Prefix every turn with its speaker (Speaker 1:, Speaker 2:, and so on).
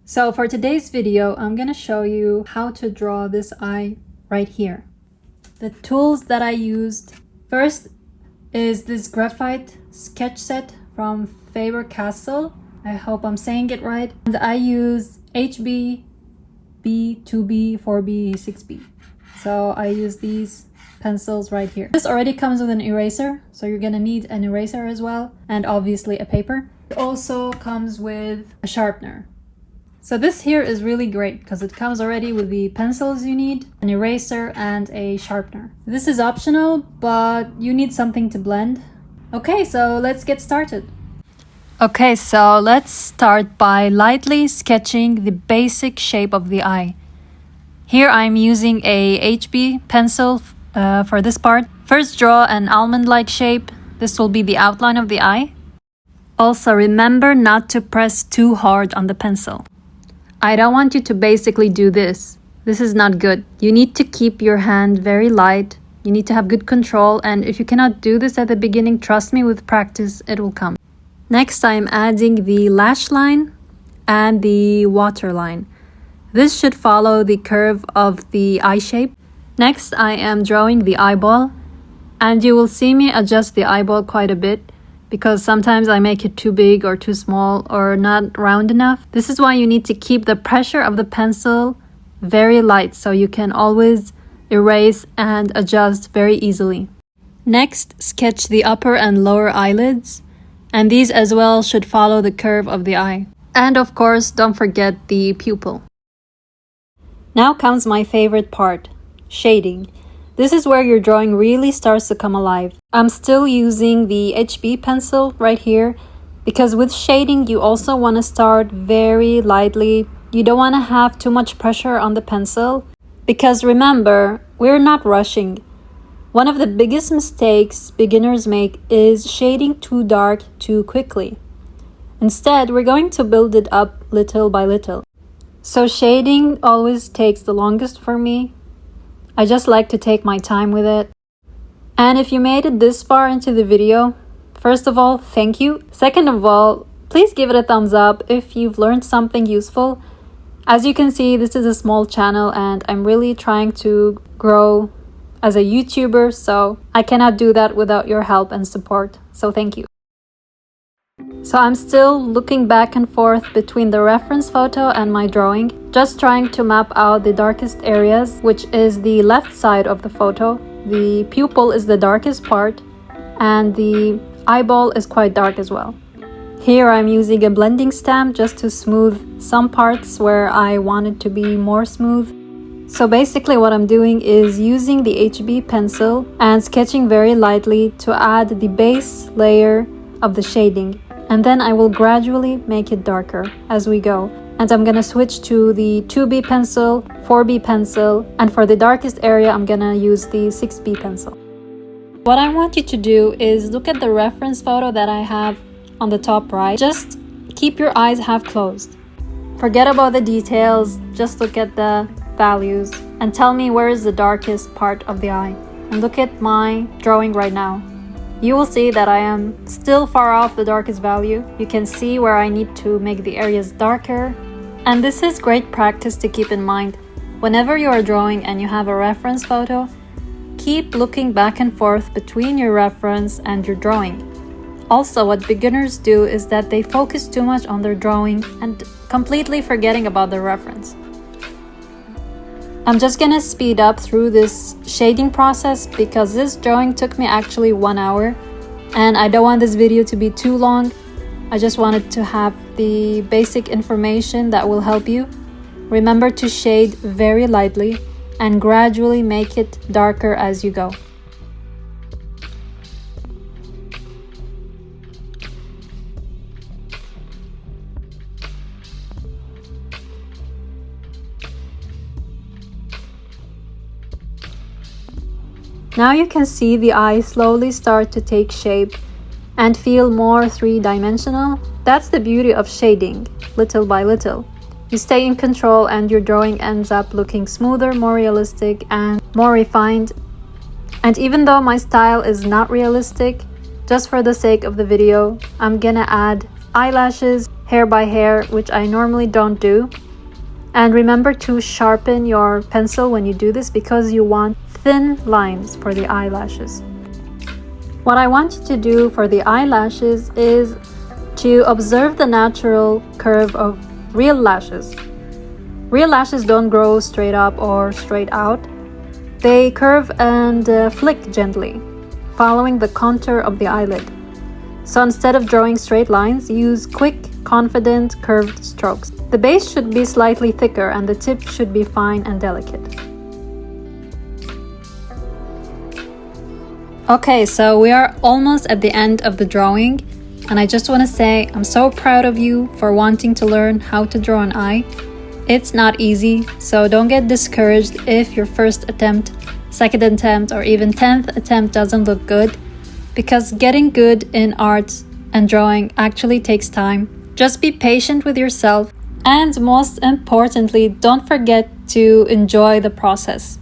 Speaker 1: So for today's video, I'm gonna show you how to draw this eye right here. The tools that I used first is this graphite sketch set from Faber-Castell. I hope I'm saying it right. And I use HB, B, 2B, 4B, 6B. So I use these pencils right here. This already comes with an eraser, so you're gonna need an eraser as well, and obviously a paper. It also comes with a sharpener. So this here is really great because it comes already with the pencils you need, an eraser, and a sharpener. This is optional, but you need something to blend. Okay, so let's get started. Okay, so let's start by lightly sketching the basic shape of the eye. Here I'm using a HB pencil for this part. First, draw an almond-like shape. This will be the outline of the eye. Also, remember not to press too hard on the pencil. I don't want you to basically do this. This is not good. You need to keep your hand very light. You need to have good control, and if you cannot do this at the beginning, trust me, with practice, it will come. Next, I'm adding the lash line and the water line. This should follow the curve of the eye shape. Next, I am drawing the eyeball, and you will see me adjust the eyeball quite a bit because sometimes I make it too big or too small or not round enough. This is why you need to keep the pressure of the pencil very light so you can always erase and adjust very easily. Next, sketch the upper and lower eyelids, and these as well should follow the curve of the eye. And of course, don't forget the pupil. Now comes my favorite part, shading. This is where your drawing really starts to come alive. I'm still using the HB pencil right here because with shading you also want to start very lightly. You don't want to have too much pressure on the pencil because remember, we're not rushing. One of the biggest mistakes beginners make is shading too dark too quickly. Instead, we're going to build it up little by little. So shading always takes the longest for me. I just like to take my time with it. And if you made it this far into the video, first of all, thank you. Second of all, please give it a thumbs up if you've learned something useful. As you can see, this is a small channel and I'm really trying to grow as a YouTuber, so I cannot do that without your help and support. So thank you. So I'm still looking back and forth between the reference photo and my drawing, just trying to map out the darkest areas, which is the left side of the photo. The pupil is the darkest part, and the eyeball is quite dark as well. Here I'm using a blending stamp just to smooth some parts where I want it to be more smooth. So basically what I'm doing is using the HB pencil and sketching very lightly to add the base layer of the shading, and then I will gradually make it darker as we go. And I'm gonna switch to the 2B pencil, 4B pencil, and for the darkest area I'm gonna use the 6B pencil. What I want you to do is look at the reference photo that I have on the top right. Just keep your eyes half closed. Forget about the details, just look at the values and tell me where is the darkest part of the eye. And look at my drawing right now. You will see that I am still far off the darkest value. You can see where I need to make the areas darker. And this is great practice to keep in mind. Whenever you are drawing and you have a reference photo, keep looking back and forth between your reference and your drawing. Also, what beginners do is that they focus too much on their drawing and completely forgetting about the reference. I'm just gonna speed up through this shading process because this drawing took me actually 1 hour and I don't want this video to be too long. I just wanted to have the basic information that will help you. Remember to shade very lightly and gradually make it darker as you go. Now you can see the eye slowly start to take shape and feel more three-dimensional. That's the beauty of shading, little by little. You stay in control and your drawing ends up looking smoother, more realistic, and more refined. And even though my style is not realistic, just for the sake of the video, I'm gonna add eyelashes hair by hair, which I normally don't do. And remember to sharpen your pencil when you do this because you want thin lines for the eyelashes. What I want you to do for the eyelashes is to observe the natural curve of real lashes. Real lashes don't grow straight up or straight out. They curve and flick gently, following the contour of the eyelid. So instead of drawing straight lines, use quick, confident, curved strokes. The base should be slightly thicker and the tip should be fine and delicate. Okay, so we are almost at the end of the drawing, and I just want to say I'm so proud of you for wanting to learn how to draw an eye. It's not easy, so don't get discouraged if your first attempt, second attempt, or even 10th attempt doesn't look good, because getting good in art and drawing actually takes time. Just be patient with yourself, and most importantly, don't forget to enjoy the process.